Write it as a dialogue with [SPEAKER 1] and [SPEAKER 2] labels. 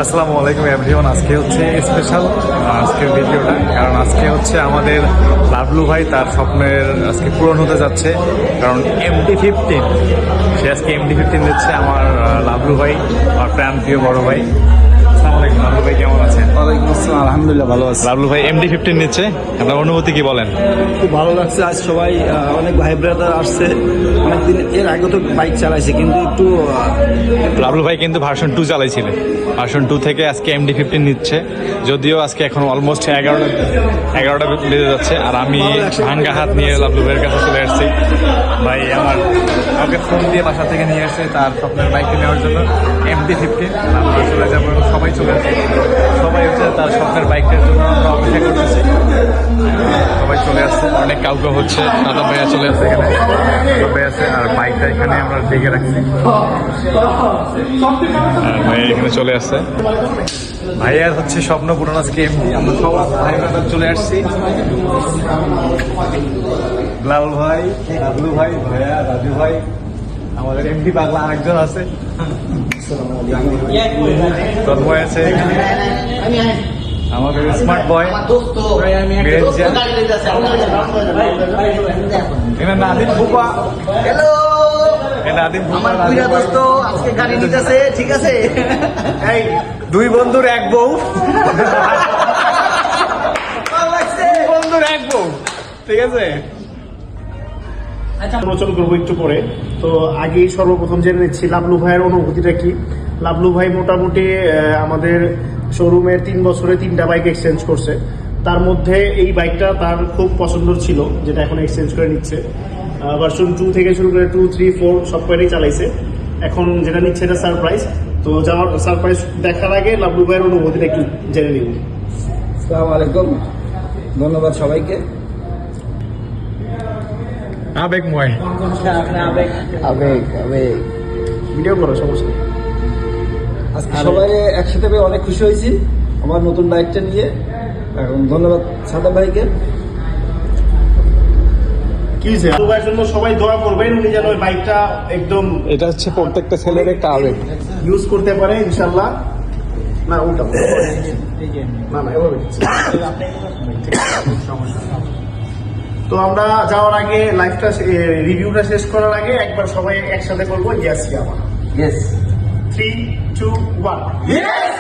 [SPEAKER 1] আসসালামু আলাইকুম এভরিওয়ান। আজকে হচ্ছে স্পেশাল আজকের ভিডিওটা, কারণ আজকে হচ্ছে আমাদের লাভলু ভাই তার স্বপ্নের আজকে পূরণ হতে যাচ্ছে। কারণ MT-15 সে আজকে MT-15 দিচ্ছে আমার লাভলু ভাই, আমার প্রাণ প্রিয় বড় ভাই। আসসালামু আলাইকুম লাভলু ভাই, কেমন আছেন?
[SPEAKER 2] ওয়ালাইকুম আসসালাম, আলহামদুলিল্লাহ ভালো আছি।
[SPEAKER 1] লাভলু ভাই MT-15 নিচ্ছে, আপনার অনুভূতি কি বলেন?
[SPEAKER 2] খুব ভালো লাগছে। আজ সবাই অনেক ভাই ব্রাদার আসছে, অনেকদিন এর আগে তো বাইক চালাইছে, কিন্তু একটু
[SPEAKER 1] লাভলু ভাই কিন্তু ভার্সন 2 চালাইছিলেন, ভার্সন 2 থেকে আজকে MT-15 নিচ্ছে। যদিও আজকে এখন অলমোস্ট 11টা বেজে যাচ্ছে, আর আমি ভাঙ্গা হাত নিয়ে লাভলু ভাইয়ের কাছে চলে আসছি। ভাই আমাকে ফোন দিয়ে বাসা থেকে নিয়ে আসছে তার স্বপ্নের বাইকটি নেওয়ার জন্য MT-15। আমরা চলে যাবো, সবাই চলে আসছে, সবাই হচ্ছে তার স্বপ্নের বাইকটার জন্য আমরা অপেক্ষা করতেছি। সবাই চলে আসছে, অনেক কাউকে হচ্ছে, দাদা ভাইয়া চলে আসছে, এখানে সবাই আছে, আর বাইকটা এখানে আমরা দেখে রাখছি। ভাই এখানে চলে আসছে, ভাইয়ার হচ্ছে স্বপ্ন পূরণ আজকে। আমরা সব ভাই ব্রাদার চলে আসছি, লাল ভাই, রাজু ভাই, ভাইয়া, রাজু ভাই, আমাদের MT পাগলা আরেকজন আছে, তন্ময় আছে, আমাদের স্মার্ট বয় নাদিম ফুপা।
[SPEAKER 3] হ্যালো
[SPEAKER 1] নাদিম ফুপা,
[SPEAKER 3] আমার বুইরা দোস্ত আজকে গাড়ি নিতেছে, ঠিক আছে?
[SPEAKER 1] এই দুই বন্ধুর এক বউ, বন্ধুর এক বউ, ঠিক আছে।
[SPEAKER 4] আলোচনা করবো একটু পরে। তো আগেই সর্বপ্রথম জেনে নিচ্ছি লাভলু ভাইয়ের অনুভূতিটা কি। লাভলু ভাই মোটামুটি আমাদের শোরুমের 3 বছরে 3টা বাইক এক্সচেঞ্জ করছে। তার মধ্যে এই বাইকটা তার খুব পছন্দ ছিল, যেটা এখন এক্সচেঞ্জ করে নিচ্ছে। ভার্সন 2 থেকে শুরু করে 2, 3, 4 সব কয়টাই চালাইছে। এখন যেটা নিচ্ছে এটা সারপ্রাইজ। তো যাওয়ার সারপ্রাইজ দেখার আগে লাভলু ভাইয়ের অনুভূতিটা একটু জেনে নিব।
[SPEAKER 2] আসসালামু আলাইকুম, ধন্যবাদ সবাইকে।
[SPEAKER 1] আবেগময়,
[SPEAKER 2] আবেগ আবেগ
[SPEAKER 4] ভিডিও করো, সমস্যা নেই।
[SPEAKER 2] আজকে সবাই একসাথে পেয়ে অনেক খুশি হয়েছি আমার নতুন বাইকটা নিয়ে। এখন ধন্যবাদ সাদা ভাইকে।
[SPEAKER 4] কি হয়েছে? লাভলু ভাইয়ের জন্য সবাই দোয়া করবেন, উনি যেন ওই বাইকটা একদম
[SPEAKER 1] এটা হচ্ছে প্রত্যেকটা ছেলের একটা আবেগ।
[SPEAKER 4] ইউজ করতে পারে ইনশাল্লাহ। না উল্টা না না এভাবে তো আমরা যাওয়ার আগে লাইফটা রিভিউটা শেষ করার আগে একবার সবাই একসাথে করবো ইয়েস ইয়ামা।
[SPEAKER 2] ইয়েস।
[SPEAKER 4] 3, 2, 1 ইয়েস।